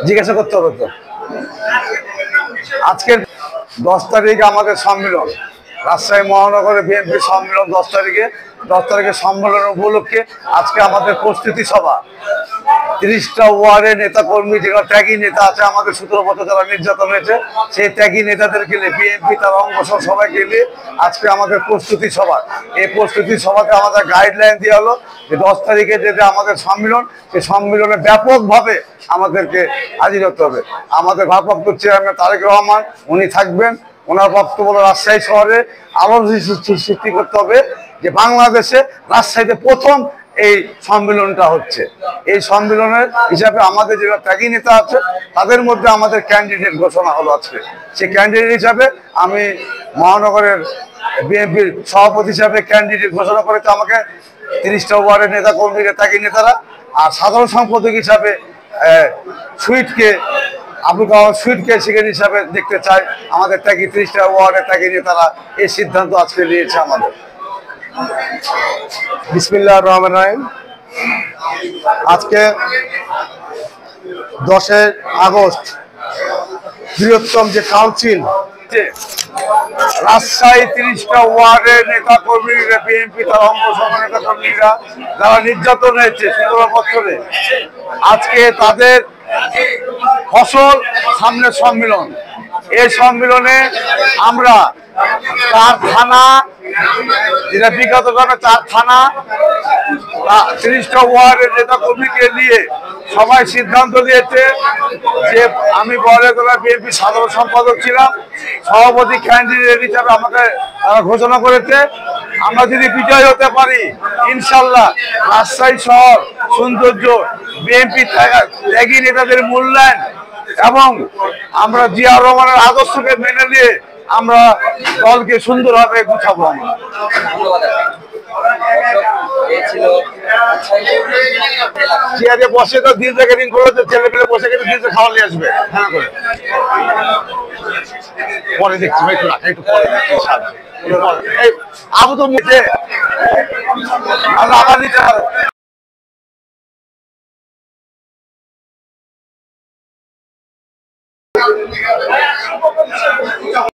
জিজ্ঞাসা করতে হবে তো। আজকের 10 তারিখ আমাদের সম্মেলন, রাজশাহী মহানগরে বিএনপি সম্মেলন 10 তারিখে। 10 তারিখের সম্মেলন উপলক্ষে আজকে আমাদের প্রস্তুতি সভা। 30টা ওয়ার্ডের নেতা কর্মী, যেগুলো ত্যাগী নেতা আছে আমাদের 17 বছর যারা নির্যাতন হয়েছে, সেই ত্যাগী নেতাদেরকে নিয়ে বিএনপি তার অঙ্গসহ সবাইকে নিয়ে আজকে আমাদের প্রস্তুতি সভা। এই প্রস্তুতি সভাতে আমাদের গাইডলাইন দেওয়া হলো যে 10 তারিখে যেটা আমাদের সম্মেলন, সেই সম্মেলনে ব্যাপকভাবে আমাদেরকে হাজির হতে হবে। আমাদের ভারপ্রাপ্ত চেয়ারম্যান তারেক রহমান উনি থাকবেন। ওনার বক্তব্য রাজশাহী শহরে আলোর সৃষ্টি করতে হবে যে বাংলাদেশে রাজশাহীতে প্রথম এই সম্মেলনটা হচ্ছে। এই সম্মেলনের হিসাবে আমাদের যারা ত্যাগী নেতা আছে তাদের মধ্যে আমাদের ক্যান্ডিডেট ঘোষণা হলো আজকে। সেই ক্যান্ডিডেট হিসাবে আমি মহানগরের বিএনপির সভাপতি হিসাবে ক্যান্ডিডেট ঘোষণা করেছে আমাকে 30টা ওয়ার্ডের নেতা কর্মীরা, ত্যাগী নেতারা। আর সাধারণ সম্পাদক হিসাবে সুইটকে, আবুল কালাম সুইটকে সেখানে হিসাবে দেখতে চাই। আমাদের ত্যাগী 30টা ওয়ার্ডের ত্যাগী নেতারা এই সিদ্ধান্ত আজকে নিয়েছে আমাদের। বিসমিল্লাহির রহমানির রহিম। আজকে 10 আগস্ট বৃহত্তম যে কাউন্সিল, রাজশাহী 30টা ওয়ার্ডের নেতা কর্মীরা, বিএনপি তার অঙ্গসহ নেতা কর্মীরা যারা নির্যাতন হয়েছে 17 বছরে, আজকে তাদের ফসল সামনে সম্মেলন। এই সম্মেলনে আমরা 4 থানা, যেটা বিগত 4 থানা, 30টা ওয়ার্ডের নেতা কর্মীকে নিয়ে সবাই সিদ্ধান্ত নিয়েছে যে আমি বড়গোলা বিএনপি সাধারণ সম্পাদক ছিলাম, সভাপতি ক্যান্ডিডেট হিসাবে আমাকে তারা ঘোষণা করেছে। আমরা যদি বিজয় হতে পারি ইনশাল্লাহ রাজশাহী শহর সৌন্দর্য, বিএনপি ত্যাগী নেতাদের মূল্যায়ন এবং আমরা জিয়াউর রহমানের আদর্শকে মেনে নিয়ে আমরা দলকে সুন্দরভাবে গুছাবো। আমরা চেয়ারে বসে তো দিন রেকর্ডিং করে, ছেলে পেলে বসে কিন্তু দিন খাওয়া নিয়ে আসবে। হ্যাঁ করে পরে দেখছি, একটু রাখা, একটু পরে আবু তো মুখে আবার নিতে পারো।